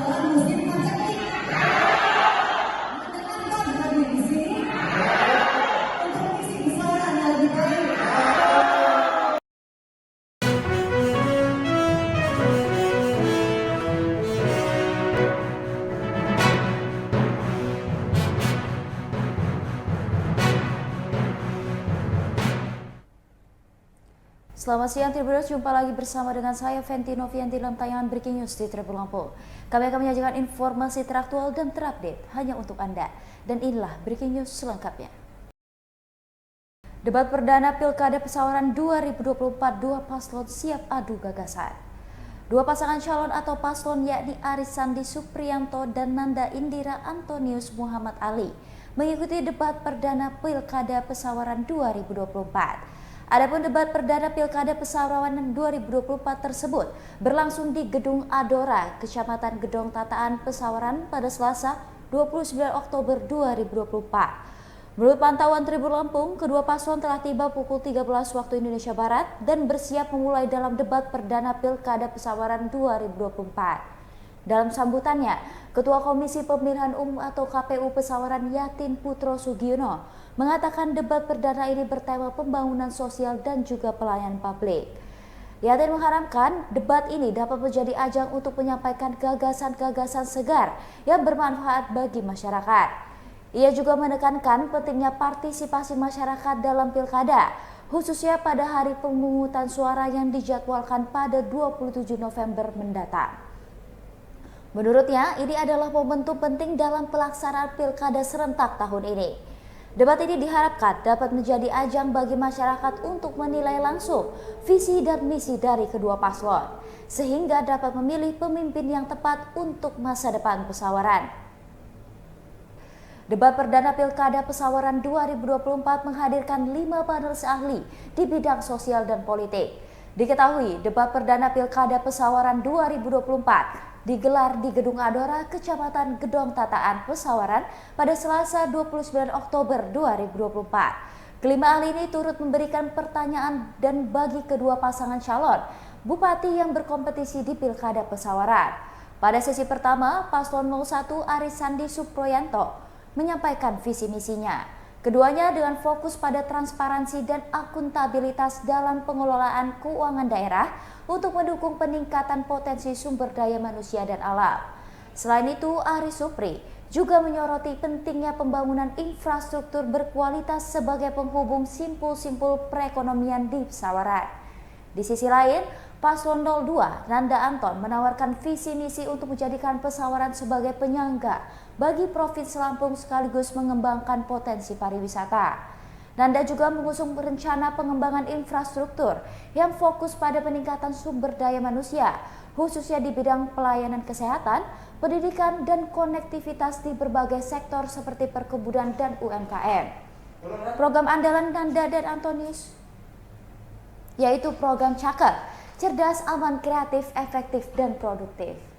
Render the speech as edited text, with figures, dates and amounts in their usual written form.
adalah musim paceklik. Mendengarkan radio di sini untuk mengisi keselamatan yang lebih baik. Selamat siang Tribuners, jumpa lagi bersama dengan saya Fenty Novianti dalam tayangan Breaking News di Tribun Lampung. Kami akan menyajikan informasi teraktual dan terupdate hanya untuk Anda. Dan inilah Breaking News selengkapnya. Debat perdana Pilkada Pesawaran 2024, dua paslon siap adu gagasan. Dua pasangan calon atau paslon yakni Aris Sandi Supriyanto dan Nanda Indira Antonius Muhammad Ali mengikuti debat perdana Pilkada Pesawaran 2024. Adapun debat perdana Pilkada Pesawaran 2024 tersebut berlangsung di Gedung Adora, Kecamatan Gedong Tataan, Pesawaran pada Selasa 29 Oktober 2024. Menurut pantauan Tribun Lampung, kedua paslon telah tiba pukul 13 waktu Indonesia Barat dan bersiap memulai dalam debat perdana Pilkada Pesawaran 2024. Dalam sambutannya, Ketua Komisi Pemilihan Umum atau KPU Pesawaran Yatin Putro Sugiono mengatakan debat perdana ini bertema pembangunan sosial dan juga pelayanan publik. Yatin mengharapkan debat ini dapat menjadi ajang untuk menyampaikan gagasan-gagasan segar yang bermanfaat bagi masyarakat. Ia juga menekankan pentingnya partisipasi masyarakat dalam pilkada, khususnya pada hari pemungutan suara yang dijadwalkan pada 27 November mendatang. Menurutnya, ini adalah momentum penting dalam pelaksanaan pilkada serentak tahun ini. Debat ini diharapkan dapat menjadi ajang bagi masyarakat untuk menilai langsung visi dan misi dari kedua paslon, sehingga dapat memilih pemimpin yang tepat untuk masa depan Pesawaran. Debat perdana Pilkada Pesawaran 2024 menghadirkan 5 panelis ahli di bidang sosial dan politik. Diketahui, debat perdana Pilkada Pesawaran 2024 digelar di Gedung Adora, Kecamatan Gedong Tataan, Pesawaran pada Selasa 29 Oktober 2024. Kelima ahli ini turut memberikan pertanyaan dan bagi kedua pasangan calon bupati yang berkompetisi di Pilkada Pesawaran. Pada sesi pertama, Paslon 01 Aris Sandi Supriyanto menyampaikan visi misinya. Keduanya dengan fokus pada transparansi dan akuntabilitas dalam pengelolaan keuangan daerah untuk mendukung peningkatan potensi sumber daya manusia dan alam. Selain itu, Aris Supri juga menyoroti pentingnya pembangunan infrastruktur berkualitas sebagai penghubung simpul-simpul perekonomian di Pesawaran. Di sisi lain, Paslon 02 Nanda Anton menawarkan visi misi untuk menjadikan Pesawaran sebagai penyangga bagi Provinsi Lampung sekaligus mengembangkan potensi pariwisata. Nanda juga mengusung rencana pengembangan infrastruktur yang fokus pada peningkatan sumber daya manusia, khususnya di bidang pelayanan kesehatan, pendidikan, dan konektivitas di berbagai sektor seperti perkebunan dan UMKM. Program andalan Nanda dan Antonius yaitu program Cakep, cerdas, aman, kreatif, efektif, dan produktif.